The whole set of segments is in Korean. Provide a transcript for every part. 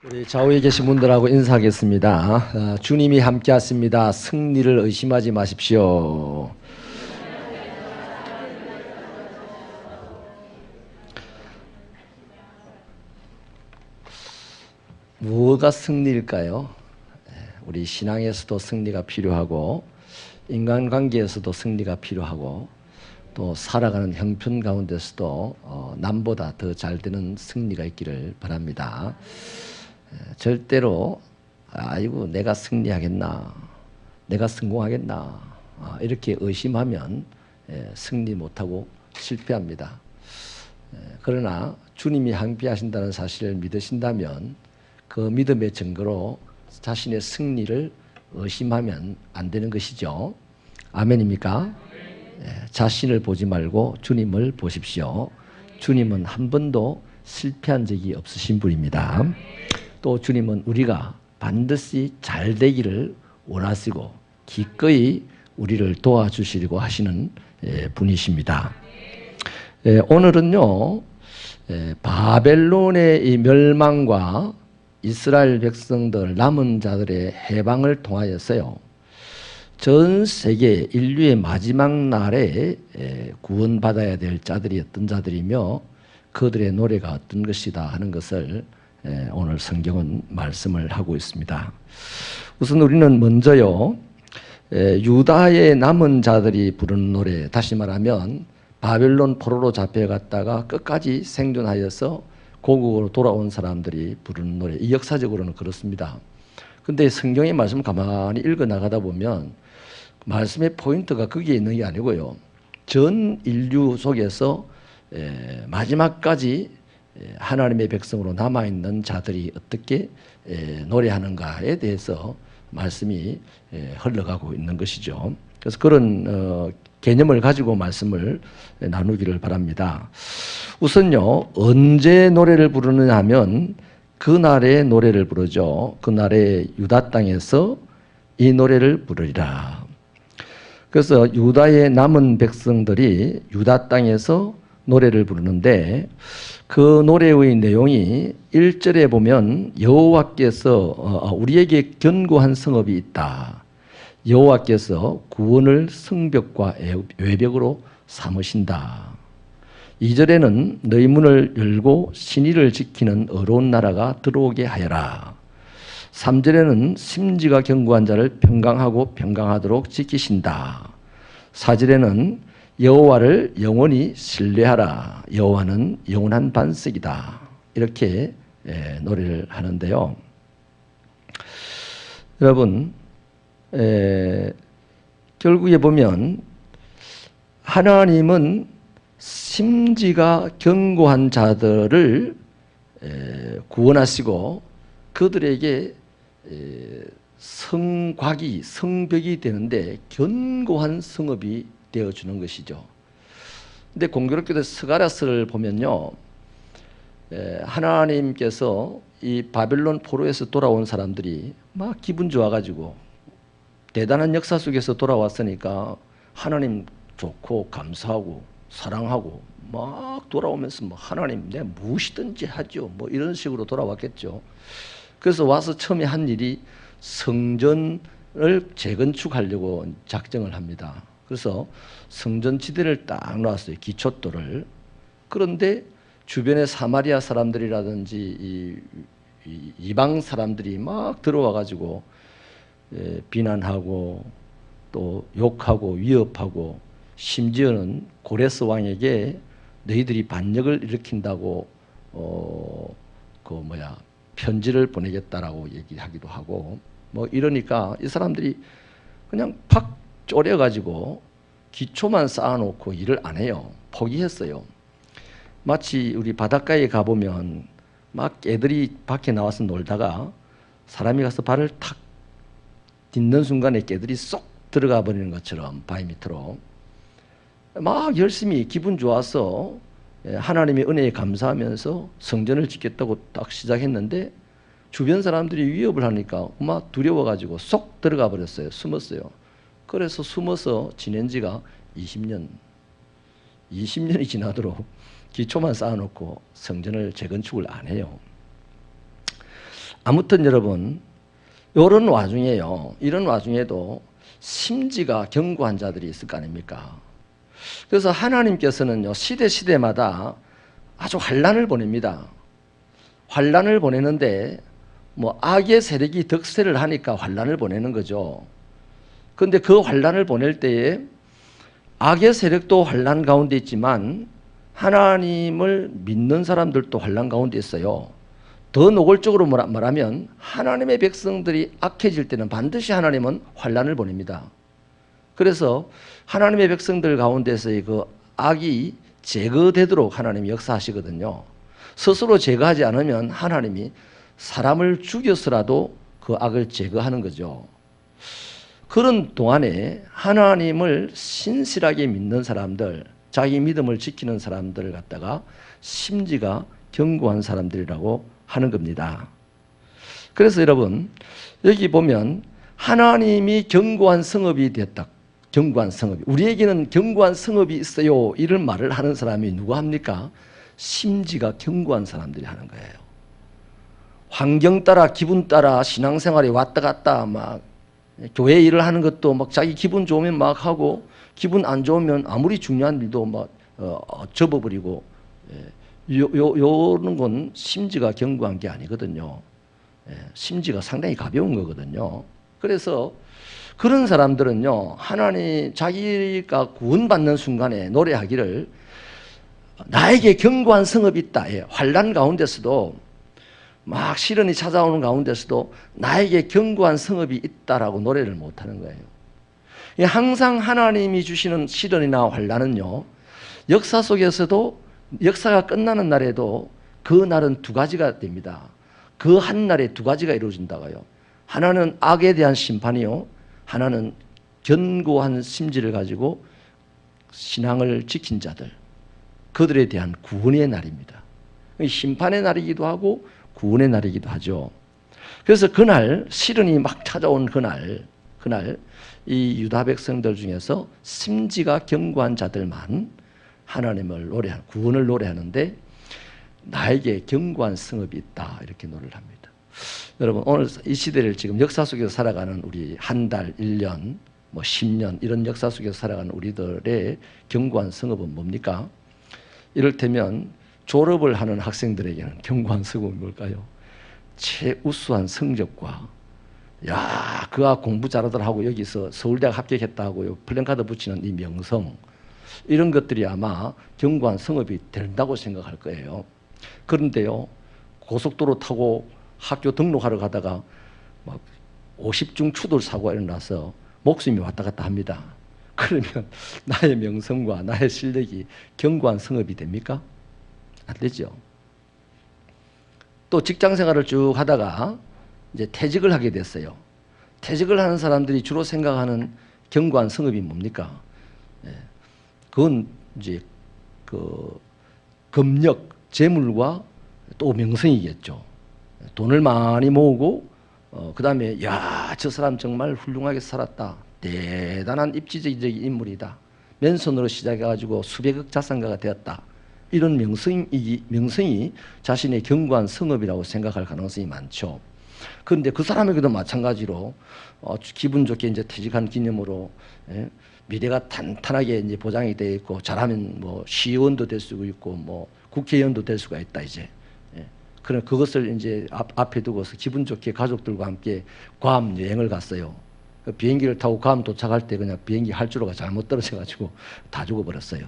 우리 좌우에 계신 분들하고 인사하겠습니다. 주님이 함께 하십니다. 승리를 의심하지 마십시오. 뭐가 승리일까요? 우리 신앙에서도 승리가 필요하고 인간관계에서도 승리가 필요하고 또 살아가는 형편 가운데서도 남보다 더 잘 되는 승리가 있기를 바랍니다. 절대로 아이고 내가 승리하겠나, 내가 성공하겠나 이렇게 의심하면 승리 못하고 실패합니다. 그러나 주님이 함께 하신다는 사실을 믿으신다면 그 믿음의 증거로 자신의 승리를 의심하면 안 되는 것이죠. 아멘입니까? 자신을 보지 말고 주님을 보십시오. 주님은 한 번도 실패한 적이 없으신 분입니다. 또 주님은 우리가 반드시 잘 되기를 원하시고 기꺼이 우리를 도와주시려고 하시는 분이십니다. 오늘은요, 바벨론의 이 멸망과 이스라엘 백성들 남은 자들의 해방을 통하여서요, 전 세계 인류의 마지막 날에 구원받아야 될 자들이 어떤 자들이며 그들의 노래가 어떤 것이다 하는 것을 오늘 성경은 말씀을 하고 있습니다. 우선 우리는 먼저요, 유다의 남은 자들이 부르는 노래, 다시 말하면 바벨론 포로로 잡혀갔다가 끝까지 생존하여서 고국으로 돌아온 사람들이 부르는 노래, 이 역사적으로는 그렇습니다. 근데 성경의 말씀을 가만히 읽어 나가다 보면 말씀의 포인트가 거기에 있는 게 아니고요, 전 인류 속에서 마지막까지 하나님의 백성으로 남아있는 자들이 어떻게 노래하는가에 대해서 말씀이 흘러가고 있는 것이죠. 그래서 그런 개념을 가지고 말씀을 나누기를 바랍니다. 우선요, 언제 노래를 부르느냐 하면 그날의 노래를 부르죠. 그날의 유다 땅에서 이 노래를 부르리라. 그래서 유다의 남은 백성들이 유다 땅에서 노래를 부르는데 그 노래의 내용이 1절에 보면 여호와께서 우리에게 견고한 성읍이 있다. 여호와께서 구원을 성벽과 외벽으로 삼으신다. 2절에는 너희 문을 열고 신의를 지키는 의로운 나라가 들어오게 하여라. 3절에는 심지가 견고한 자를 평강하고 평강하도록 지키신다. 4절에는 여호와를 영원히 신뢰하라. 여호와는 영원한 반석이다. 이렇게 노래를 하는데요. 여러분, 결국에 보면 하나님은 심지가 견고한 자들을 구원하시고 그들에게 성곽이, 성벽이 되는데 견고한 성읍이 되어주는 것이죠. 근데 공교롭게도 스가랴서를 보면요, 하나님께서 이 바벨론 포로에서 돌아온 사람들이 막 기분 좋아가지고 대단한 역사 속에서 돌아왔으니까 하나님 좋고 감사하고 사랑하고 막 돌아오면서 뭐 하나님 내가 무엇이든지 하죠, 뭐 이런 식으로 돌아왔겠죠. 그래서 와서 처음에 한 일이 성전을 재건축하려고 작정을 합니다. 그래서 성전 지대를 딱 놨어요, 기초돌을. 그런데 주변의 사마리아 사람들이라든지 이방 사람들이 막 들어와 가지고 비난하고 또 욕하고 위협하고 심지어는 고레스 왕에게 너희들이 반역을 일으킨다고 편지를 보내겠다라고 얘기하기도 하고 뭐 이러니까 이 사람들이 그냥 팍 쪼려가지고 기초만 쌓아놓고 일을 안 해요. 포기했어요. 마치 우리 바닷가에 가보면 막 애들이 밖에 나와서 놀다가 사람이 가서 발을 탁 딛는 순간에 개들이 쏙 들어가 버리는 것처럼 바위 밑으로 막 열심히 기분 좋아서 하나님의 은혜에 감사하면서 성전을 짓겠다고 딱 시작했는데 주변 사람들이 위협을 하니까 막 두려워가지고 쏙 들어가 버렸어요. 숨었어요. 그래서 숨어서 지낸 지가 20년이 지나도록 기초만 쌓아놓고 성전을 재건축을 안 해요. 아무튼 여러분, 이런 와중에요. 이런 와중에도 심지가 견고한 자들이 있을 거 아닙니까? 그래서 하나님께서는요, 시대마다 아주 환난을 보냅니다. 환난을 보내는데 뭐 악의 세력이 득세를 하니까 환난을 보내는 거죠. 그런데 그 환난을 보낼 때에 악의 세력도 환난 가운데 있지만 하나님을 믿는 사람들도 환난 가운데 있어요. 더 노골적으로 말하면 하나님의 백성들이 악해질 때는 반드시 하나님은 환난을 보냅니다. 그래서 하나님의 백성들 가운데서의 그 악이 제거되도록 하나님이 역사하시거든요. 스스로 제거하지 않으면 하나님이 사람을 죽여서라도 그 악을 제거하는 거죠. 그런 동안에 하나님을 신실하게 믿는 사람들, 자기 믿음을 지키는 사람들을 갖다가 심지가 견고한 사람들이라고 하는 겁니다. 그래서 여러분, 여기 보면 하나님이 견고한 성읍이 되었다. 견고한 성읍이. 우리에게는 견고한 성읍이 있어요. 이런 말을 하는 사람이 누구 합니까? 심지가 견고한 사람들이 하는 거예요. 환경 따라 기분 따라 신앙생활에 왔다 갔다 막 교회 일을 하는 것도 막 자기 기분 좋으면 막 하고 기분 안 좋으면 아무리 중요한 일도 막 접어버리고 요런 건 심지가 견고한 게 아니거든요. 심지가 상당히 가벼운 거거든요. 그래서 그런 사람들은요, 하나님 자기가 구원받는 순간에 노래하기를 나에게 견고한 성읍이 있다. 환난 가운데서도 막 시련이 찾아오는 가운데서도 나에게 견고한 성읍이 있다라고 노래를 못하는 거예요. 항상 하나님이 주시는 시련이나 환난은요, 역사 속에서도 역사가 끝나는 날에도 그 날은 두 가지가 됩니다. 그 한 날에 두 가지가 이루어진다고요. 하나는 악에 대한 심판이요, 하나는 견고한 심지를 가지고 신앙을 지킨 자들, 그들에 대한 구원의 날입니다. 심판의 날이기도 하고 구원의 날이기도 하죠. 그래서 그날 시련이 막 찾아온 그날 이 유다 백성들 중에서 심지가 견고한 자들만 하나님을 노래하는, 구원을 노래하는데 나에게 견고한 성읍이 있다, 이렇게 노래를 합니다. 여러분, 오늘 이 시대를 지금 역사 속에서 살아가는 우리 한 달, 1년, 뭐 10년 이런 역사 속에서 살아가는 우리들의 견고한 성읍은 뭡니까? 이를테면 졸업을 하는 학생들에게는 견고한 성읍이 뭘까요? 최우수한 성적과 야, 그가 공부 잘하더라 하고 여기서 서울대학 합격했다 하고 플랜카드 붙이는 이 명성, 이런 것들이 아마 견고한 성읍이 된다고 생각할 거예요. 그런데요, 고속도로 타고 학교 등록하러 가다가 막 50중 추돌 사고가 일어나서 목숨이 왔다 갔다 합니다. 그러면 나의 명성과 나의 실력이 견고한 성읍이 됩니까? 안 되죠. 또 직장 생활을 쭉 하다가 이제 퇴직을 하게 됐어요. 퇴직을 하는 사람들이 주로 생각하는 견고한 성읍이 뭡니까? 그건 이제 그 금력, 재물과 또 명성이겠죠. 돈을 많이 모으고 그다음에 야, 저 사람 정말 훌륭하게 살았다. 대단한 입지적인 인물이다. 맨손으로 시작해가지고 수백억 자산가가 되었다. 이런 명성이 자신의 견고한 성읍이라고 생각할 가능성이 많죠. 그런데 그 사람에게도 마찬가지로 기분 좋게 이제 퇴직한 기념으로 미래가 탄탄하게 이제 보장이 되어 있고 잘하면 뭐 시의원도 될 수 있고 뭐 국회의원도 될 수가 있다 이제. 그럼 그것을 이제 앞에 두고서 기분 좋게 가족들과 함께 괌 여행을 갔어요. 비행기를 타고 괌 도착할 때 그냥 비행기 활주로가 잘못 떨어져가지고 다 죽어버렸어요.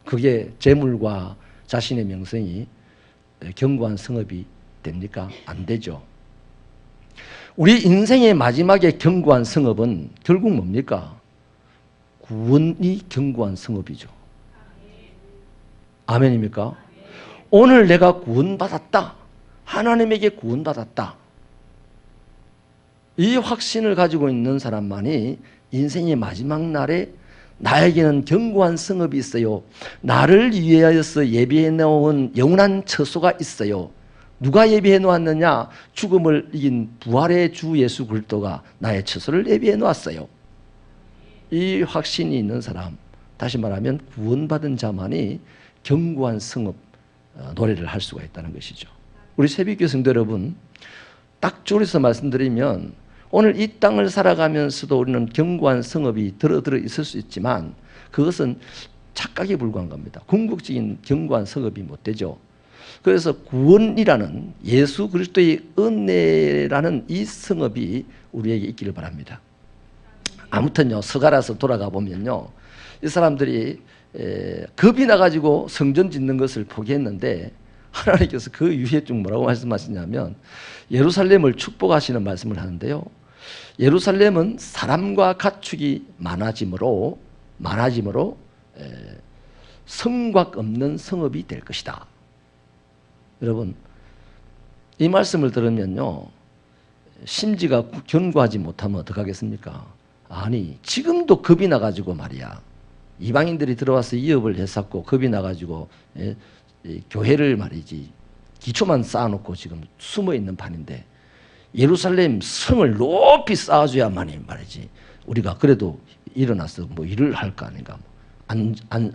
그게 재물과 자신의 명성이 견고한 성읍이 됩니까? 안 되죠. 우리 인생의 마지막에 견고한 성읍은 결국 뭡니까? 구원이 견고한 성읍이죠. 아멘입니까? 오늘 내가 구원받았다. 하나님에게 구원받았다. 이 확신을 가지고 있는 사람만이 인생의 마지막 날에 나에게는 견고한 성읍이 있어요. 나를 위하여서 예비해 놓은 영원한 처소가 있어요. 누가 예비해 놓았느냐? 죽음을 이긴 부활의 주 예수 그리스도가 나의 처소를 예비해 놓았어요. 이 확신이 있는 사람, 다시 말하면 구원받은 자만이 견고한 성읍 노래를 할 수가 있다는 것이죠. 우리 새벽교 성도 여러분, 딱 줄여서 말씀드리면 오늘 이 땅을 살아가면서도 우리는 견고한 성읍이 들어 있을 수 있지만 그것은 착각에 불과한 겁니다. 궁극적인 견고한 성읍이 못 되죠. 그래서 구원이라는 예수 그리스도의 은혜라는 이 성읍이 우리에게 있기를 바랍니다. 아무튼요, 서가라서 돌아가 보면요, 이 사람들이 겁이 나가지고 성전 짓는 것을 포기했는데 하나님께서 그 이후에 좀 뭐라고 말씀하시냐면 예루살렘을 축복하시는 말씀을 하는데요, 예루살렘은 사람과 가축이 많아지므로 성곽 없는 성읍이 될 것이다. 여러분, 이 말씀을 들으면요, 심지가 견고하지 못하면 어떡하겠습니까? 아니, 지금도 겁이 나가지고 말이야, 이방인들이 들어와서 위협을 했었고 겁이 나가지고 교회를 말이지 기초만 쌓아놓고 지금 숨어있는 판인데 예루살렘 성을 높이 쌓아줘야만이 말이지 우리가 그래도 일어나서 뭐 일을 할 거 아닌가,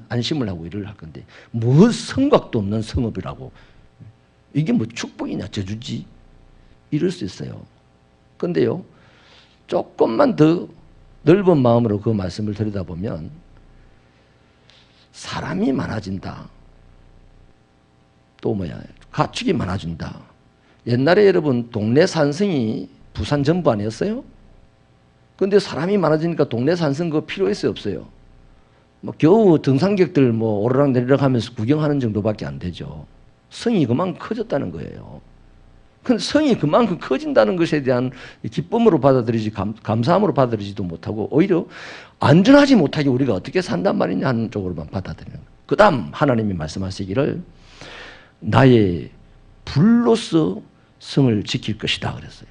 안심을 하고 일을 할 건데 뭐 성곽도 없는 성읍이라고, 이게 뭐 축복이냐 저주지, 이럴 수 있어요. 근데요, 조금만 더 넓은 마음으로 그 말씀을 들여다보면 사람이 많아진다, 또 뭐야, 가축이 많아진다. 옛날에 여러분 동네 산성이 부산 전부 아니었어요? 근데 사람이 많아지니까 동네 산성 그거 필요했어요, 없어요? 뭐 겨우 등산객들 뭐 오르락 내리락 하면서 구경하는 정도밖에 안 되죠. 성이 그만큼 커졌다는 거예요. 근데 성이 그만큼 커진다는 것에 대한 기쁨으로 받아들이지 감사함으로 받아들이지도 못하고 오히려 안전하지 못하게 우리가 어떻게 산단 말이냐 하는 쪽으로만 받아들이는 거예요. 그 다음 하나님이 말씀하시기를 나의 불로서 성을 지킬 것이다 그랬어요.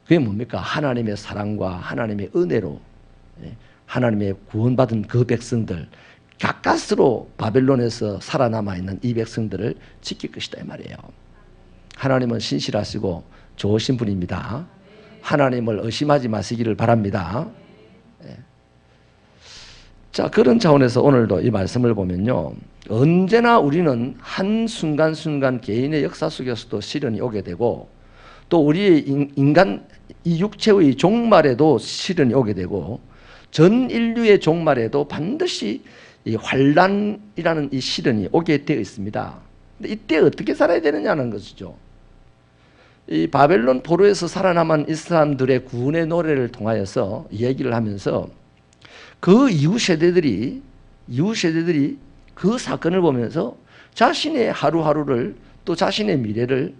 그게 뭡니까? 하나님의 사랑과 하나님의 은혜로 하나님의 구원받은 그 백성들, 가까스로 바벨론에서 살아남아 있는 이 백성들을 지킬 것이다 이 말이에요. 하나님은 신실하시고 좋으신 분입니다. 하나님을 의심하지 마시기를 바랍니다. 자, 그런 차원에서 오늘도 이 말씀을 보면요, 언제나 우리는 한 순간순간 개인의 역사 속에서도 시련이 오게 되고 또 우리의 인간 이 육체의 종말에도 시련이 오게 되고 전 인류의 종말에도 반드시 이 환난이라는 이 시련이 오게 되어 있습니다. 근데 이때 어떻게 살아야 되느냐는 것이죠. 이 바벨론 포로에서 살아남은 이 사람들의 구원의 노래를 통하여서 얘기를 하면서 그 이후 세대들이 그 사건을 보면서 자신의 하루하루를 또 자신의 미래를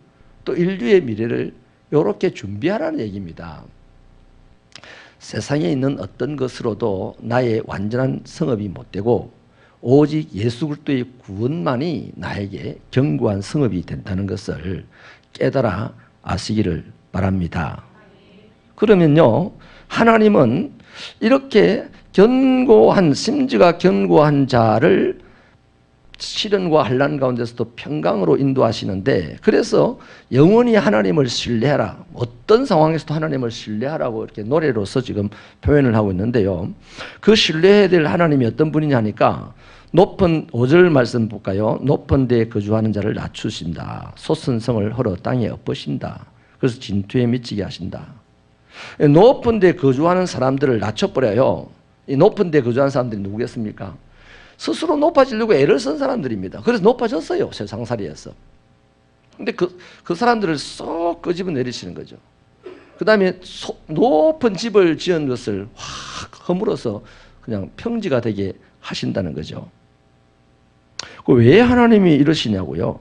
또 인류의 미래를 이렇게 준비하라는 얘기입니다. 세상에 있는 어떤 것으로도 나의 완전한 성읍이 못 되고 오직 예수 그리스도의 구원만이 나에게 견고한 성읍이 된다는 것을 깨달아 아시기를 바랍니다. 그러면요, 하나님은 이렇게 견고한, 심지가 견고한 자를 시련과 환난 가운데서도 평강으로 인도하시는데, 그래서 영원히 하나님을 신뢰하라, 어떤 상황에서도 하나님을 신뢰하라고 이렇게 노래로서 지금 표현을 하고 있는데요, 그 신뢰해야 될 하나님이 어떤 분이냐 하니까 높은 5절 말씀 볼까요? 높은 데에 거주하는 자를 낮추신다, 솟은 성을 헐어 땅에 엎으신다, 그래서 진투에 미치게 하신다. 높은 데 거주하는 사람들을 낮춰버려요. 이 높은 데 거주하는 사람들이 누구겠습니까? 스스로 높아지려고 애를 쓴 사람들입니다. 그래서 높아졌어요, 세상살이에서. 근데 그 사람들을 쏙 끄집어 내리시는 거죠. 그 다음에 높은 집을 지은 것을 확 허물어서 그냥 평지가 되게 하신다는 거죠. 왜 하나님이 이러시냐고요?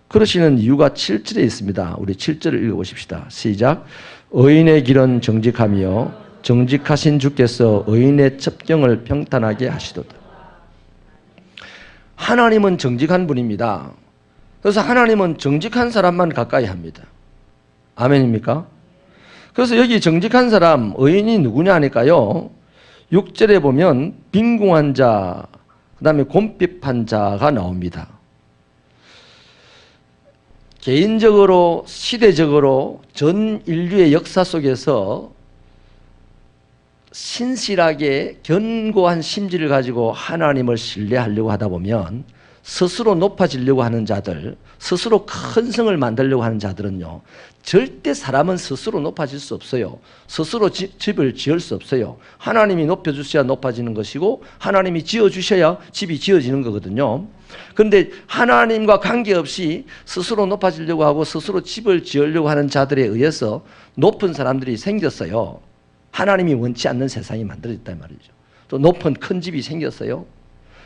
그러시는 이유가 7절에 있습니다. 우리 7절을 읽어보십시다. 시작. 의인의 길은 정직하며 정직하신 주께서 의인의 첩경을 평탄하게 하시도다. 하나님은 정직한 분입니다. 그래서 하나님은 정직한 사람만 가까이 합니다. 아멘입니까? 그래서 여기 정직한 사람, 의인이 누구냐 하니까요, 6절에 보면 빈궁한 자, 그 다음에 곰핍한 자가 나옵니다. 개인적으로, 시대적으로 전 인류의 역사 속에서 신실하게 견고한 심지를 가지고 하나님을 신뢰하려고 하다 보면 스스로 높아지려고 하는 자들, 스스로 큰 성을 만들려고 하는 자들은요, 절대 사람은 스스로 높아질 수 없어요. 스스로 집을 지을 수 없어요. 하나님이 높여주셔야 높아지는 것이고 하나님이 지어주셔야 집이 지어지는 거거든요. 그런데 하나님과 관계없이 스스로 높아지려고 하고 스스로 집을 지으려고 하는 자들에 의해서 높은 사람들이 생겼어요. 하나님이 원치 않는 세상이 만들어졌단 말이죠. 또 높은 큰 집이 생겼어요.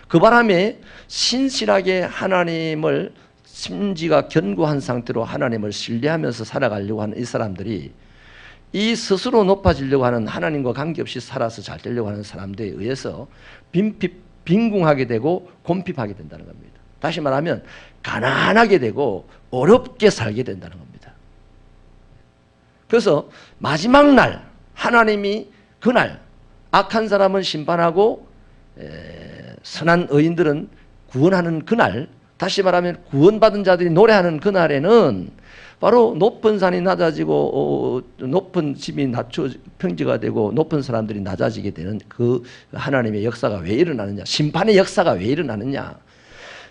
그 바람에 신실하게 하나님을 심지가 견고한 상태로 하나님을 신뢰하면서 살아가려고 하는 이 사람들이 이 스스로 높아지려고 하는 하나님과 관계없이 살아서 잘 되려고 하는 사람들에 의해서 빈궁하게 되고 곰핍하게 된다는 겁니다. 다시 말하면 가난하게 되고 어렵게 살게 된다는 겁니다. 그래서 마지막 날 하나님이 그날 악한 사람은 심판하고 선한 의인들은 구원하는 그날, 다시 말하면 구원받은 자들이 노래하는 그날에는 바로 높은 산이 낮아지고 높은 집이 평지가 되고 높은 사람들이 낮아지게 되는 그 하나님의 역사가 왜 일어나느냐, 심판의 역사가 왜 일어나느냐.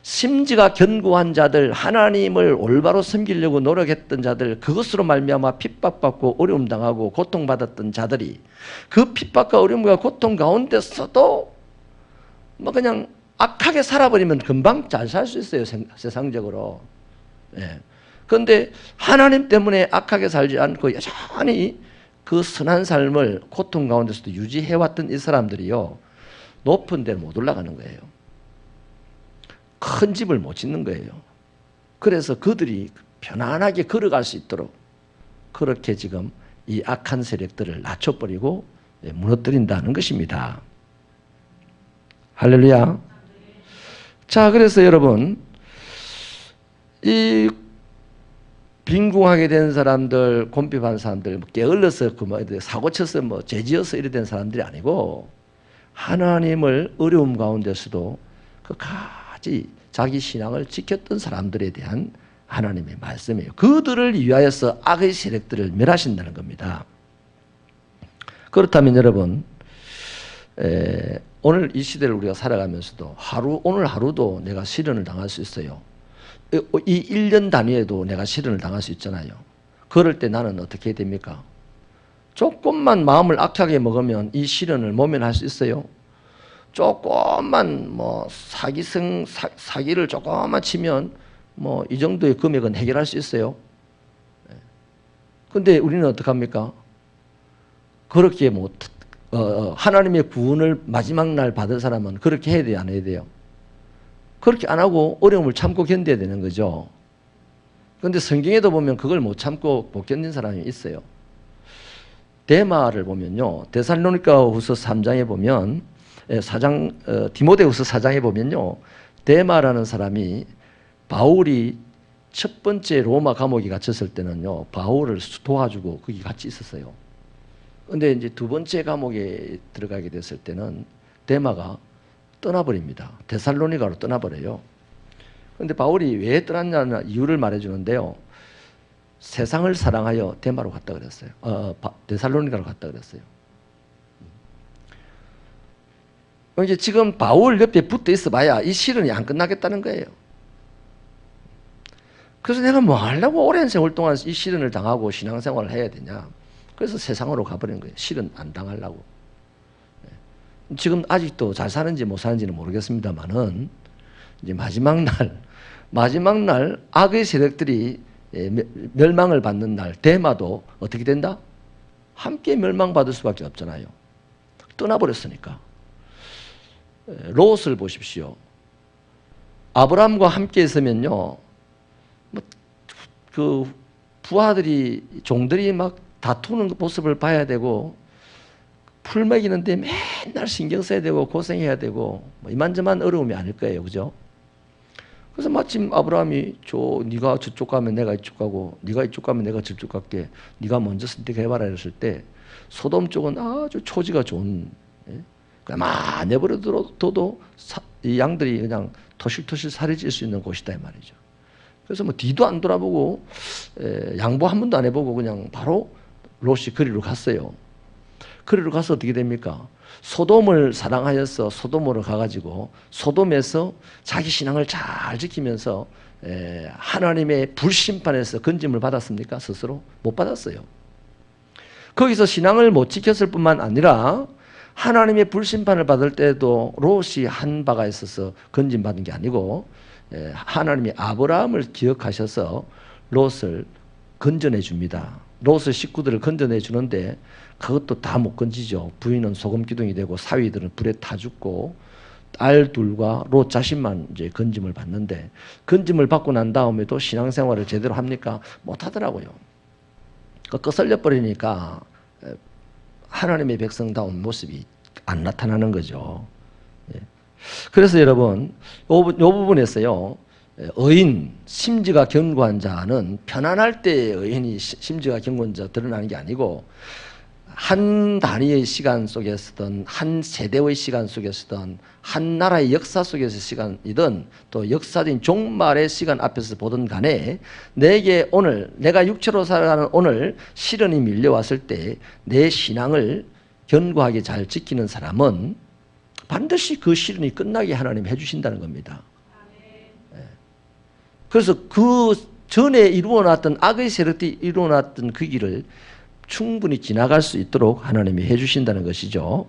심지가 견고한 자들, 하나님을 올바로 섬기려고 노력했던 자들, 그것으로 말미암아 핍박받고 어려움 당하고 고통받았던 자들이 그 핍박과 어려움과 고통 가운데서도 뭐 그냥 악하게 살아버리면 금방 잘 살 수 있어요, 세상적으로. 예. 그런데 하나님 때문에 악하게 살지 않고 여전히 그 선한 삶을 고통 가운데서도 유지해왔던 이 사람들이요, 높은 데를 못 올라가는 거예요. 큰 집을 못 짓는 거예요. 그래서 그들이 편안하게 걸어갈 수 있도록 그렇게 지금 이 악한 세력들을 낮춰버리고 무너뜨린다는 것입니다. 할렐루야. 자, 그래서 여러분, 이 빈궁하게 된 사람들, 곰핍한 사람들, 게을러서 사고쳐서 죄지어서 이래 된 사람들이 아니고 하나님을 어려움 가운데서도 끝까지 자기 신앙을 지켰던 사람들에 대한 하나님의 말씀이에요. 그들을 위하여서 악의 세력들을 멸하신다는 겁니다. 그렇다면 여러분, 오늘 이 시대를 우리가 살아가면서도 오늘 하루도 내가 시련을 당할 수 있어요. 이 1년 단위에도 내가 시련을 당할 수 있잖아요. 그럴 때 나는 어떻게 해야 됩니까? 조금만 마음을 악하게 먹으면 이 시련을 모면할 수 있어요. 조금만 사기를 조금만 치면 이 정도의 금액은 해결할 수 있어요. 그런데 우리는 어떡합니까? 그렇게 하나님의 구원을 마지막 날 받을 사람은 그렇게 해야 돼요, 안 해야 돼요? 그렇게 안 하고 어려움을 참고 견뎌야 되는 거죠. 그런데 성경에도 보면 그걸 못 참고 못 견딘 사람이 있어요. 데마를 보면요, 데살로니가후서 3장에 보면 디모데후서 4장에 보면요, 데마라는 사람이 바울이 첫 번째 로마 감옥에 갇혔을 때는요, 바울을 도와주고 거기 같이 있었어요. 그런데 이제 두 번째 감옥에 들어가게 됐을 때는 데마가 떠나버립니다. 데살로니가로 떠나버려요. 그런데 바울이 왜 떠났냐는 이유를 말해주는데요, 세상을 사랑하여 데마로 갔다 그랬어요. 데살로니가로 갔다 그랬어요. 이제 지금 바울 옆에 붙어 있어봐야 이 시련이 안 끝나겠다는 거예요. 그래서 내가 뭐 하려고 오랜 세월 동안 이 시련을 당하고 신앙생활을 해야 되냐. 그래서 세상으로 가버린 거예요. 시련 안 당하려고. 지금 아직도 잘 사는지 못 사는지는 모르겠습니다만은 이제 마지막 날 악의 세력들이 멸망을 받는 날, 데마도 어떻게 된다? 함께 멸망받을 수밖에 없잖아요. 떠나버렸으니까. 롯을 보십시오. 아브라함과 함께 있으면요, 그 부하들이, 종들이 막 다투는 모습을 봐야 되고, 풀 먹이는데 맨날 신경 써야 되고 고생해야 되고 이만저만 어려움이 아닐 거예요, 그죠? 그래서 마침 아브라함이 네가 저쪽 가면 내가 이쪽 가고, 네가 이쪽 가면 내가 저쪽 갈게, 네가 먼저 선택해봐라 이랬을 때 소돔 쪽은 아주 초지가 좋은, 그냥 내버려둬도 이 양들이 그냥 토실토실 살이 찔 수 있는 곳이다 이 말이죠. 그래서 뒤도 안 돌아보고 양보 한 번도 안 해보고 그냥 바로 롯이 그리로 갔어요. 그리로 가서 어떻게 됩니까? 소돔을 사랑하여서 소돔으로 가가지고 소돔에서 자기 신앙을 잘 지키면서 하나님의 불심판에서 건짐을 받았습니까? 스스로? 못 받았어요. 거기서 신앙을 못 지켰을 뿐만 아니라 하나님의 불심판을 받을 때도 롯이 한 바가 있어서 건짐받은 게 아니고 하나님이 아브라함을 기억하셔서 롯을 건져내 줍니다. 롯의 식구들을 건져내 주는데 그것도 다 못 건지죠. 부인은 소금 기둥이 되고 사위들은 불에 타 죽고 딸 둘과 롯 자신만 이제 건짐을 받는데, 건짐을 받고 난 다음에도 신앙생활을 제대로 합니까? 못 하더라고요. 거슬려 버리니까 하나님의 백성다운 모습이 안 나타나는 거죠. 그래서 여러분, 요 부분에서요, 의인, 심지가 견고한 자는 편안할 때 의인이 심지가 견고한 자 드러나는 게 아니고, 한 단위의 시간 속에서든 한 세대의 시간 속에서든 한 나라의 역사 속에서 시간이든 또 역사적인 종말의 시간 앞에서 보든 간에 내게 오늘 내가 육체로 살아가는 오늘 시련이 밀려왔을 때 내 신앙을 견고하게 잘 지키는 사람은 반드시 그 시련이 끝나게 하나님 해주신다는 겁니다. 그래서 그 전에 이루어놨던 악의 세력들이 이루어놨던 그 길을 충분히 지나갈 수 있도록 하나님이 해주신다는 것이죠.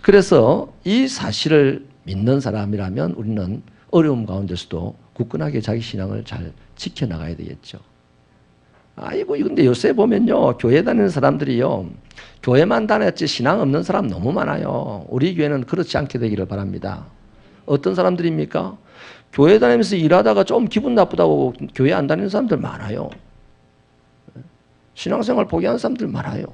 그래서 이 사실을 믿는 사람이라면 우리는 어려움 가운데서도 굳건하게 자기 신앙을 잘 지켜나가야 되겠죠. 아이고, 근데 요새 보면요, 교회 다니는 사람들이요, 교회만 다녔지 신앙 없는 사람 너무 많아요. 우리 교회는 그렇지 않게 되기를 바랍니다. 어떤 사람들입니까? 교회 다니면서 일하다가 좀 기분 나쁘다고 교회 안 다니는 사람들 많아요. 신앙생활 포기하는 사람들 많아요.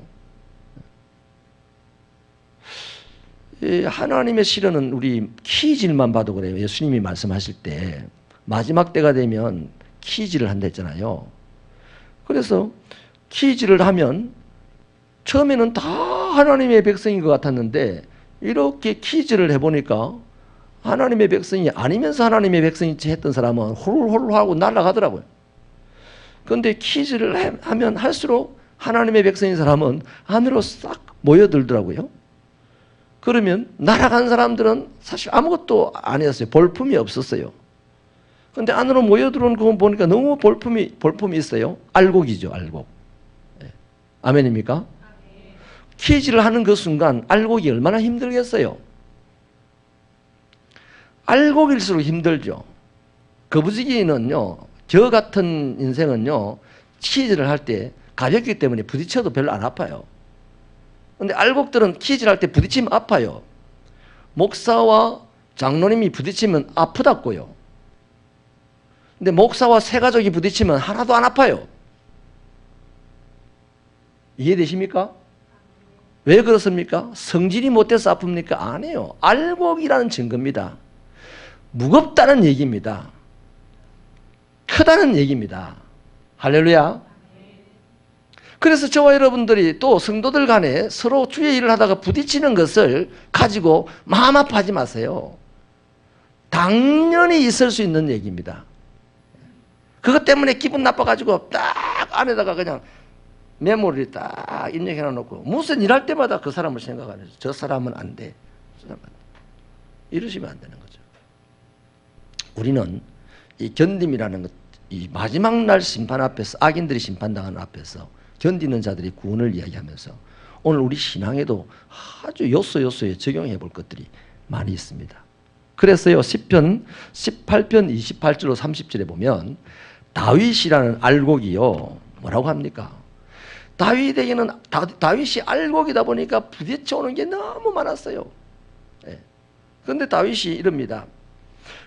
하나님의 시련은 우리 키질만 봐도 그래요. 예수님이 말씀하실 때 마지막 때가 되면 키질을 한다 했잖아요. 그래서 키질을 하면 처음에는 다 하나님의 백성인 것 같았는데 이렇게 키질을 해보니까 하나님의 백성이 아니면서 하나님의 백성이 했던 사람은 홀홀 하고 날아가더라고요. 그런데 키즈를 하면 할수록 하나님의 백성인 사람은 안으로 싹 모여들더라고요. 그러면 날아간 사람들은 사실 아무것도 안 했어요. 볼품이 없었어요. 그런데 안으로 모여들어온 거 보니까 너무 볼품이 있어요. 알곡이죠, 알곡. 아멘입니까? 키즈를 하는 그 순간 알곡이 얼마나 힘들겠어요. 알곡일수록 힘들죠. 거부지기는요, 저 같은 인생은요, 키즈를 할 때 가볍기 때문에 부딪혀도 별로 안 아파요. 근데 알곡들은 키즈를 할 때 부딪히면 아파요. 목사와 장로님이 부딪히면 아프다고요. 근데 목사와 새가족이 부딪히면 하나도 안 아파요. 이해되십니까? 왜 그렇습니까? 성질이 못돼서 아픕니까? 아니에요. 알곡이라는 증거입니다. 무겁다는 얘기입니다. 크다는 얘기입니다. 할렐루야. 그래서 저와 여러분들이 또 성도들 간에 서로 주의 일을 하다가 부딪히는 것을 가지고 마음 아파하지 마세요. 당연히 있을 수 있는 얘기입니다. 그것 때문에 기분 나빠가지고 딱 안에다가 그냥 메모를 딱 입력해 놓고 무슨 일할 때마다 그 사람을 생각하면서 저 사람은 안 돼. 이러시면 안 되는 거죠. 우리는 이 견딤이라는 것, 이 마지막 날 심판 앞에서, 악인들이 심판당하는 앞에서 견디는 자들이 구원을 이야기하면서 오늘 우리 신앙에도 아주 요소요소에 적용해 볼 것들이 많이 있습니다. 그래서요, 시편 18편 28절로 30절에 보면 다윗이라는 알곡이요, 뭐라고 합니까? 다윗에게는 다윗이 알곡이다 보니까 부딪혀 오는 게 너무 많았어요. 그런데 다윗이 이럽니다.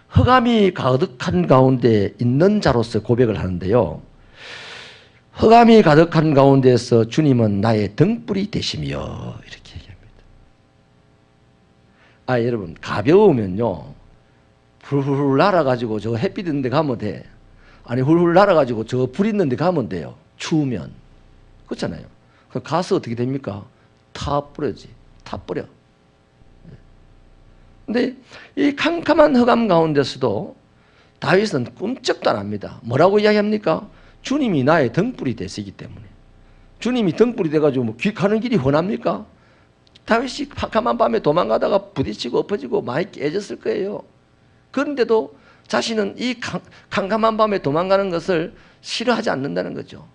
흑암이 가득한 가운데 있는 자로서 고백을 하는데요, 흑암이 가득한 가운데서 주님은 나의 등불이 되시며, 이렇게 얘기합니다. 여러분, 가벼우면요 훌훌 날아가지고 저 햇빛 있는 데 가면 돼. 아니, 훌훌 날아가지고 저 불 있는 데 가면 돼요. 추우면. 그렇잖아요. 가서 어떻게 됩니까? 타 버려. 근데 이 캄캄한 흑암 가운데서도 다윗은 꿈쩍도 안 합니다. 뭐라고 이야기합니까? 주님이 나의 등불이 되시기 때문에. 주님이 등불이 돼가지고 뭐 가는 길이 훤합니까? 다윗이 캄캄한 밤에 도망가다가 부딪히고 엎어지고 많이 깨졌을 거예요. 그런데도 자신은 이 캄캄한 밤에 도망가는 것을 싫어하지 않는다는 거죠.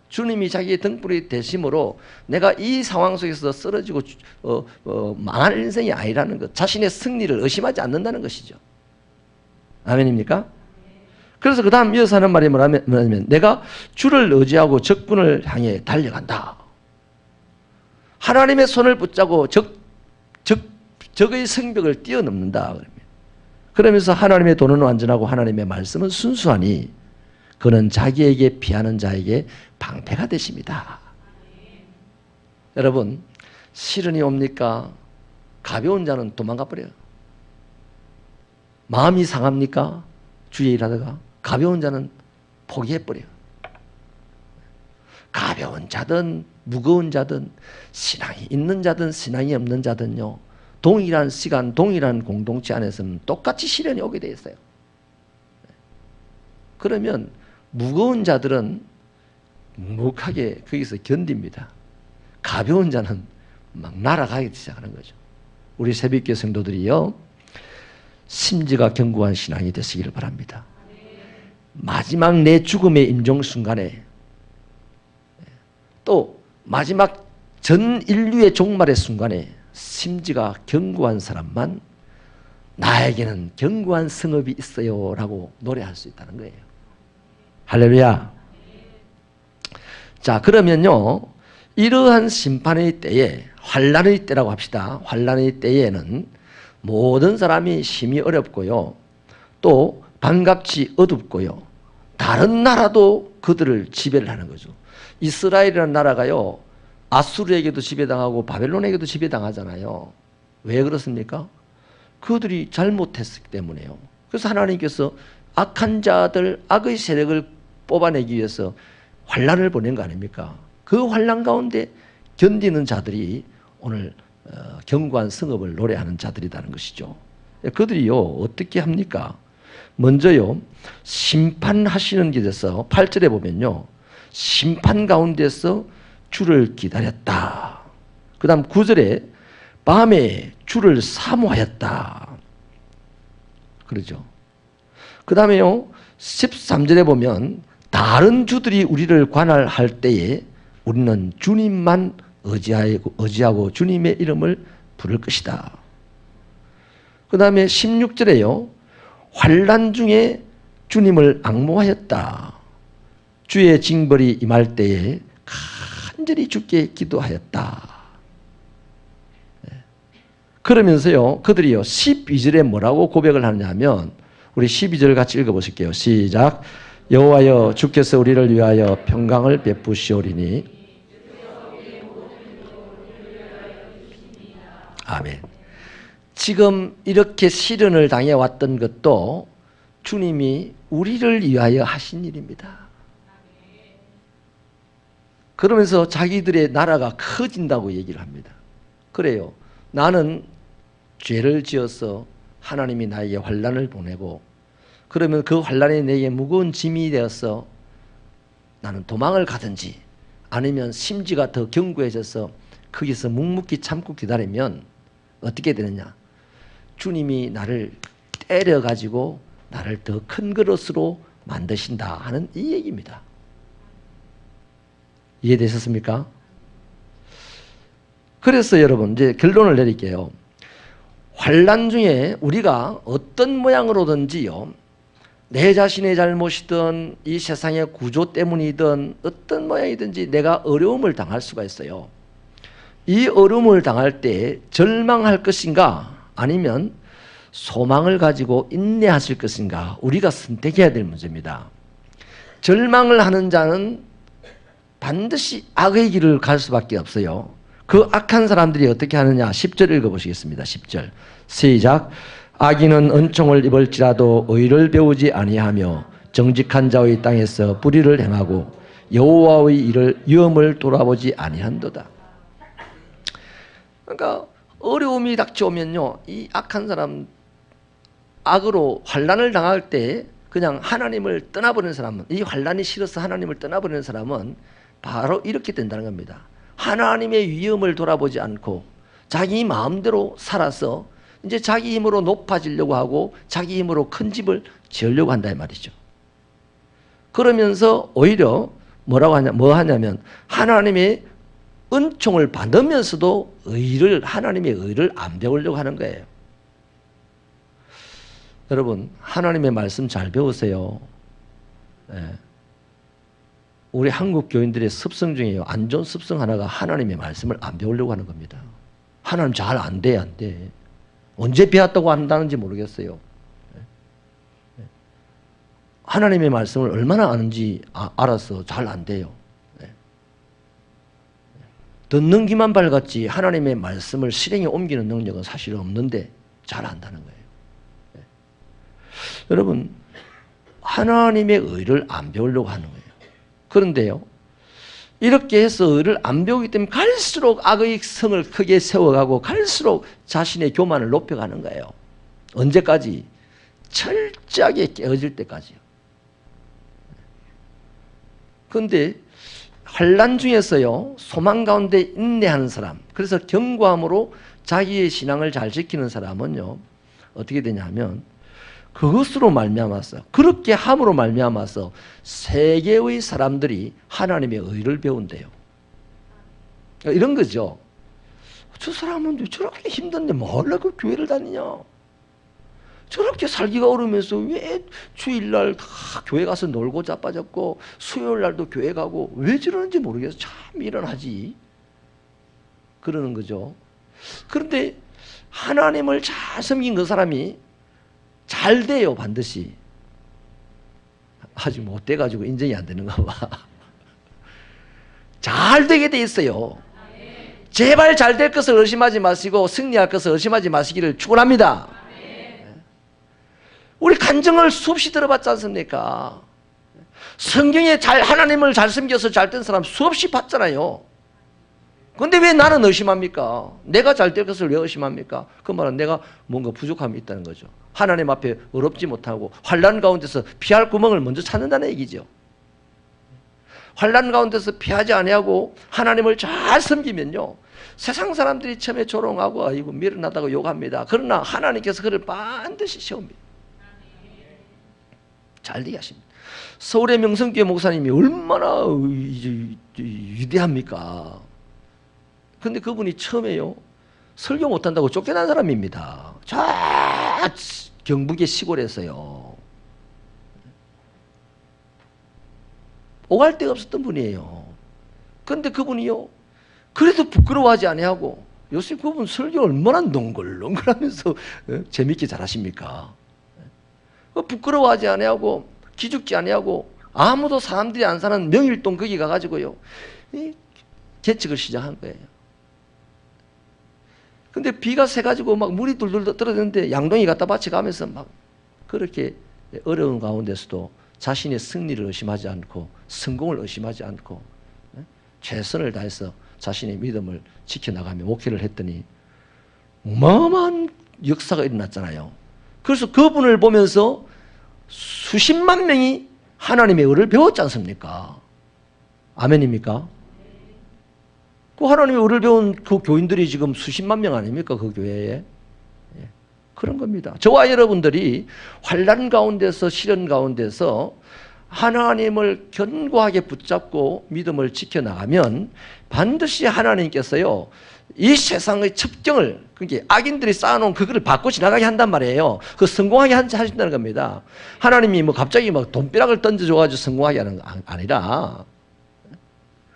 주님이 자기의 등불이 되심으로 내가 이 상황 속에서 쓰러지고 망할 인생이 아니라는 것, 자신의 승리를 의심하지 않는다는 것이죠. 아멘입니까? 그래서 그 다음 이어서 하는 말이 뭐냐면 내가 주를 의지하고 적군을 향해 달려간다. 하나님의 손을 붙잡고 적의 성벽을 뛰어넘는다. 그러면서 하나님의 도는 완전하고 하나님의 말씀은 순수하니 그는 자기에게 피하는 자에게 방패가 되십니다. 여러분, 시련이 옵니까? 가벼운 자는 도망가 버려요. 마음이 상합니까? 주의 일하다가 가벼운 자는 포기해 버려요. 가벼운 자든 무거운 자든 신앙이 있는 자든 신앙이 없는 자든요, 동일한 시간 동일한 공동체 안에서는 똑같이 시련이 오게 돼 있어요. 그러면 무거운 자들은 묵묵하게 거기서 견딥니다. 가벼운 자는 막 날아가기 시작하는 거죠. 우리 새벽교 성도들이요, 심지가 견고한 신앙이 되시기를 바랍니다. 마지막 내 죽음의 임종 순간에, 또 마지막 전 인류의 종말의 순간에 심지가 견고한 사람만 나에게는 견고한 성읍이 있어요 라고 노래할 수 있다는 거예요. 할렐루야. 자, 그러면요, 이러한 심판의 때에, 환난의 때라고 합시다. 환난의 때에는 모든 사람이 심히 어렵고요, 또 반갑지 어둡고요, 다른 나라도 그들을 지배를 하는 거죠. 이스라엘이라는 나라가요, 아수르에게도 지배당하고 바벨론에게도 지배당하잖아요. 왜 그렇습니까? 그들이 잘못했기 때문에요. 그래서 하나님께서 악한 자들, 악의 세력을 뽑아내기 위해서 환난을 보낸 거 아닙니까? 그 환난 가운데 견디는 자들이 오늘 견고한 성읍을 노래하는 자들이라는 것이죠. 그들이요, 어떻게 합니까? 먼저요, 심판하시는 길에서 8절에 보면요, 심판 가운데서 주를 기다렸다. 그 다음 9절에 밤에 주를 사모하였다. 그러죠. 그 다음에요, 13절에 보면 다른 주들이 우리를 관할할 때에 우리는 주님만 의지하고 주님의 이름을 부를 것이다. 그 다음에 16절에요, 환난 중에 주님을 앙모하였다. 주의 징벌이 임할 때에 간절히 주께 기도하였다. 그러면서요, 그들이요 12절에 뭐라고 고백을 하느냐면, 우리 12절 같이 읽어보실게요. 시작. 여호와여, 주께서 우리를 위하여 평강을 베푸시오리니. 아멘. 지금 이렇게 시련을 당해왔던 것도 주님이 우리를 위하여 하신 일입니다. 그러면서 자기들의 나라가 커진다고 얘기를 합니다. 그래요. 나는 죄를 지어서 하나님이 나에게 환난을 보내고, 그러면 그 환난이 내게 무거운 짐이 되어서 나는 도망을 가든지 아니면 심지가 더 견고해져서 거기서 묵묵히 참고 기다리면 어떻게 되느냐? 주님이 나를 때려가지고 나를 더 큰 그릇으로 만드신다 하는 이 얘기입니다. 이해되셨습니까? 그래서 여러분, 이제 결론을 내릴게요. 환난 중에 우리가 어떤 모양으로든지요, 내 자신의 잘못이든 이 세상의 구조 때문이든 어떤 모양이든지 내가 어려움을 당할 수가 있어요. 이 어려움을 당할 때 절망할 것인가 아니면 소망을 가지고 인내하실 것인가, 우리가 선택해야 될 문제입니다. 절망을 하는 자는 반드시 악의 길을 갈 수밖에 없어요. 그 악한 사람들이 어떻게 하느냐, 10절 읽어보시겠습니다. 10절 시작. 악인은 은총을 입을지라도 의를 배우지 아니하며 정직한 자의 땅에서 불의를 행하고 여호와의 일을 위험을 돌아보지 아니한도다. 그러니까 어려움이 닥쳐오면요, 이 악한 사람, 악으로 환난을 당할 때 그냥 하나님을 떠나버리는 사람은, 이 환난이 싫어서 하나님을 떠나버리는 사람은 바로 이렇게 된다는 겁니다. 하나님의 위험을 돌아보지 않고 자기 마음대로 살아서 이제 자기 힘으로 높아지려고 하고 자기 힘으로 큰 집을 지으려고 한다 이 말이죠. 그러면서 오히려 뭐 하냐면 하나님의 은총을 받으면서도 하나님의 의를 안 배우려고 하는 거예요. 여러분, 하나님의 말씀 잘 배우세요. 네. 우리 한국 교인들의 습성 중에 안 좋은 습성 하나가 하나님의 말씀을 안 배우려고 하는 겁니다. 하나님 잘 안 돼, 안 돼. 언제 배웠다고 한다는지 모르겠어요. 네. 하나님의 말씀을 얼마나 아는지 알아서 잘 안 돼요. 네. 듣는 귀만 밝았지 하나님의 말씀을 실행에 옮기는 능력은 사실 없는데 잘 안다는 거예요. 네. 여러분, 하나님의 의를 안 배우려고 하는 거예요. 그런데요, 이렇게 해서 의를 안 배우기 때문에 갈수록 악의 성을 크게 세워가고 갈수록 자신의 교만을 높여가는 거예요. 언제까지? 철저하게 깨어질 때까지요. 그런데 환난 중에서요, 소망 가운데 인내하는 사람, 그래서 견고함으로 자기의 신앙을 잘 지키는 사람은요, 어떻게 되냐면 그것으로 말미암아서, 그렇게 함으로 말미암아서 세계의 사람들이 하나님의 의를 배운대요. 이런 거죠. 저 사람은 저렇게 힘든데 뭘로 그 교회를 다니냐? 저렇게 살기가 어려우면서 왜 주일날 다 교회 가서 놀고 자빠졌고 수요일날도 교회 가고 왜 저러는지 모르겠어. 참 미련하지. 그러는 거죠. 그런데 하나님을 잘 섬긴 그 사람이 잘 돼요, 반드시. 아직 못 돼가지고 인정이 안 되는가 봐. 잘 되게 돼 있어요. 제발 잘 될 것을 의심하지 마시고 승리할 것을 의심하지 마시기를 축원합니다. 우리 간증을 수없이 들어봤지 않습니까? 성경에 하나님을 잘 섬겨서 잘 된 사람 수없이 봤잖아요. 그런데 왜 나는 의심합니까? 내가 잘 될 것을 왜 의심합니까? 그 말은 내가 뭔가 부족함이 있다는 거죠. 하나님 앞에 어렵지 못하고 환난 가운데서 피할 구멍을 먼저 찾는다는 얘기죠. 환난 가운데서 피하지 아니하고 하나님을 잘 섬기면요, 세상 사람들이 처음에 조롱하고 아이고 미련하다고 욕합니다. 그러나 하나님께서 그를 반드시 세웁니다. 잘 되게 하십니다. 서울의 명성교회 목사님이 얼마나 위대합니까? 근데 그분이 처음에요, 설교 못한다고 쫓겨난 사람입니다. 저 경북의 시골에서요. 오갈 데가 없었던 분이에요. 그런데 그분이요, 그래도 부끄러워하지 아니하고, 요새 그분 설교 얼마나 농글농글하면서 재밌게 잘하십니까? 부끄러워하지 아니하고 기죽지 아니하고 아무도 사람들이 안 사는 명일동 거기 가가지고요, 개척을 시작한 거예요. 근데 비가 새가지고 막 물이 둘둘 떨어졌는데 양동이 갖다 밭에 가면서 막 그렇게 어려운 가운데서도 자신의 승리를 의심하지 않고 성공을 의심하지 않고 최선을 다해서 자신의 믿음을 지켜나가며 목회를 했더니 어마어마한 역사가 일어났잖아요. 그래서 그분을 보면서 수십만 명이 하나님의 의를 배웠지 않습니까? 아멘입니까? 그 하나님의 의를 배운 그 교인들이 지금 수십만 명 아닙니까? 그 교회에. 그런 겁니다. 저와 여러분들이 환난 가운데서 시련 가운데서 하나님을 견고하게 붙잡고 믿음을 지켜나가면 반드시 하나님께서요, 이 세상의 첩경을, 그게 악인들이 쌓아놓은 그거를 받고 지나가게 한단 말이에요. 그 성공하게 하신다는 겁니다. 하나님이 뭐 갑자기 막 돈벼락을 던져줘가지고 성공하게 하는 거 아니라,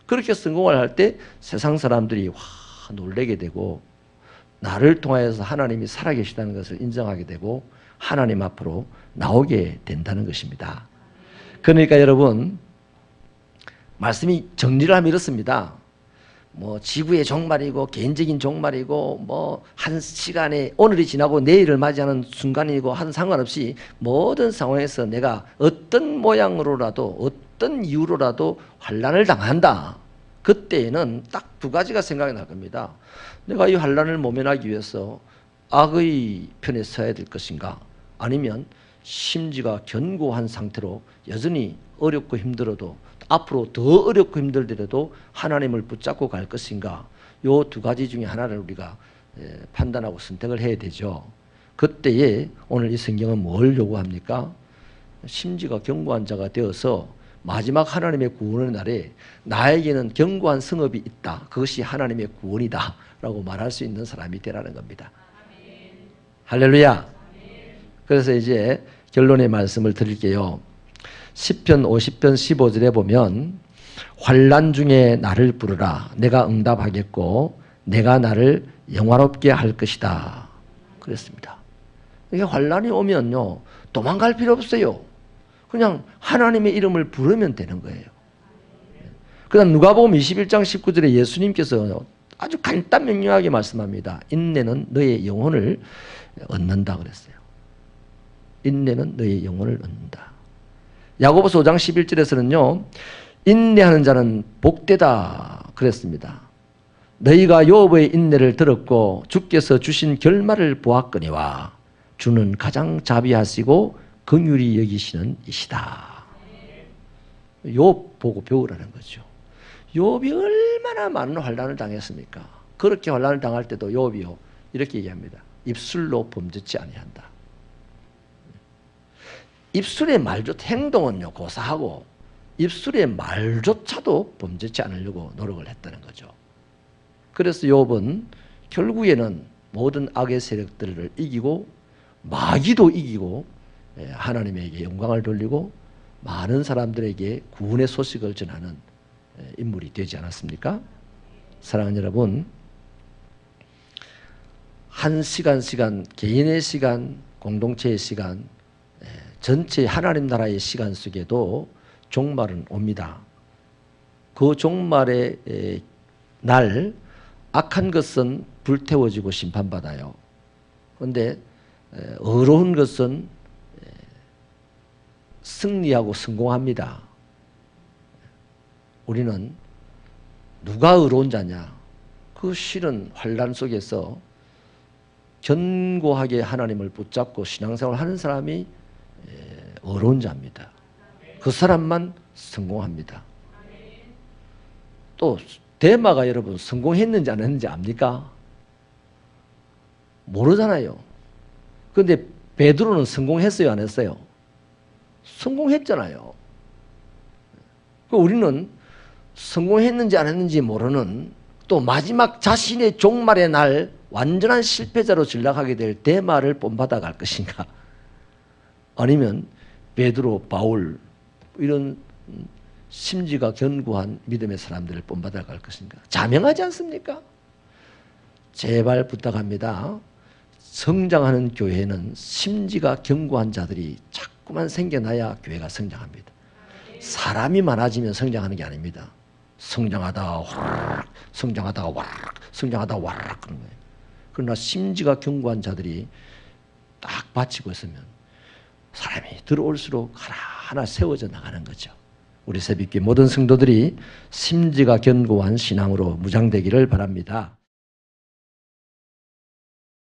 그렇게 성공을 할 때 세상 사람들이 와 놀라게 되고 나를 통하여서 하나님이 살아계시다는 것을 인정하게 되고 하나님 앞으로 나오게 된다는 것입니다. 그러니까 여러분, 말씀이 정리를 하면 이렇습니다. 뭐 지구의 종말이고 개인적인 종말이고 뭐 한 시간에 오늘이 지나고 내일을 맞이하는 순간이고 하는 상관없이 모든 상황에서 내가 어떤 모양으로라도 어떤 이유로라도 환난을 당한다. 그때에는 딱 두 가지가 생각이 날 겁니다. 내가 이 환난을 모면하기 위해서 악의 편에 서야 될 것인가, 아니면 심지가 견고한 상태로 여전히 어렵고 힘들어도 앞으로 더 어렵고 힘들더라도 하나님을 붙잡고 갈 것인가, 요 두 가지 중에 하나를 우리가 판단하고 선택을 해야 되죠. 그때에 오늘 이 성경은 뭘 요구합니까? 심지가 견고한 자가 되어서 마지막 하나님의 구원의 날에 나에게는 견고한 성읍이 있다. 그것이 하나님의 구원이다. 라고 말할 수 있는 사람이 되라는 겁니다. 아멘. 할렐루야. 아멘. 그래서 이제 결론의 말씀을 드릴게요. 시편 50편 15절에 보면 환난 중에 나를 부르라. 내가 응답하겠고 내가 나를 영화롭게 할 것이다. 그랬습니다. 이게 환난이 오면요. 도망갈 필요 없어요. 그냥 하나님의 이름을 부르면 되는 거예요. 그다음 누가복음 21장 19절에 예수님께서 아주 간단 명료하게 말씀합니다. 인내는 너의 영혼을 얻는다 그랬어요. 인내는 너의 영혼을 얻는다. 야고보서 5장 11절에서는요. 인내하는 자는 복되다 그랬습니다. 너희가 욥의 인내를 들었고 주께서 주신 결말을 보았거니와 주는 가장 자비하시고 긍휼히 여기시는 이시다. 욥 보고 배우라는 거죠. 욥이 얼마나 많은 환난을 당했습니까? 그렇게 환난을 당할 때도 욥이요 이렇게 얘기합니다. 입술로 범죄치 아니한다. 입술의 말조차 행동은요 고사하고 입술의 말조차도 범죄치 않으려고 노력을 했다는 거죠. 그래서 욥은 결국에는 모든 악의 세력들을 이기고 마귀도 이기고 하나님에게 영광을 돌리고 많은 사람들에게 구원의 소식을 전하는 인물이 되지 않았습니까? 사랑하는 여러분, 한 시간 개인의 시간, 공동체의 시간, 전체 하나님 나라의 시간 속에도 종말은 옵니다. 그 종말의 날 악한 것은 불태워지고 심판받아요. 그런데 의로운 것은 승리하고 성공합니다. 우리는 누가 의로운 자냐? 그 실은 환난 속에서 견고하게 하나님을 붙잡고 신앙생활을 하는 사람이 의로운 자입니다. 그 사람만 성공합니다. 또 데마가 여러분 성공했는지 안 했는지 압니까? 모르잖아요. 그런데 베드로는 성공했어요, 안 했어요? 성공했잖아요. 우리는 성공했는지 안 했는지 모르는 또 마지막 자신의 종말의 날 완전한 실패자로 전락하게 될 데마를 본받아 갈 것인가? 아니면 베드로, 바울 이런 심지가 견고한 믿음의 사람들을 본받아 갈 것인가? 자명하지 않습니까? 제발 부탁합니다. 성장하는 교회는 심지가 견고한 자들이 자꾸만 생겨나야 교회가 성장합니다. 사람이 많아지면 성장하는 게 아닙니다. 성장하다가 와락, 성장하다가 와락, 성장하다가 와락 그런 거예요. 그러나 심지가 견고한 자들이 딱 받치고 있으면 사람이 들어올수록 하나하나 세워져 나가는 거죠. 우리 새벽교회 모든 성도들이 심지가 견고한 신앙으로 무장되기를 바랍니다.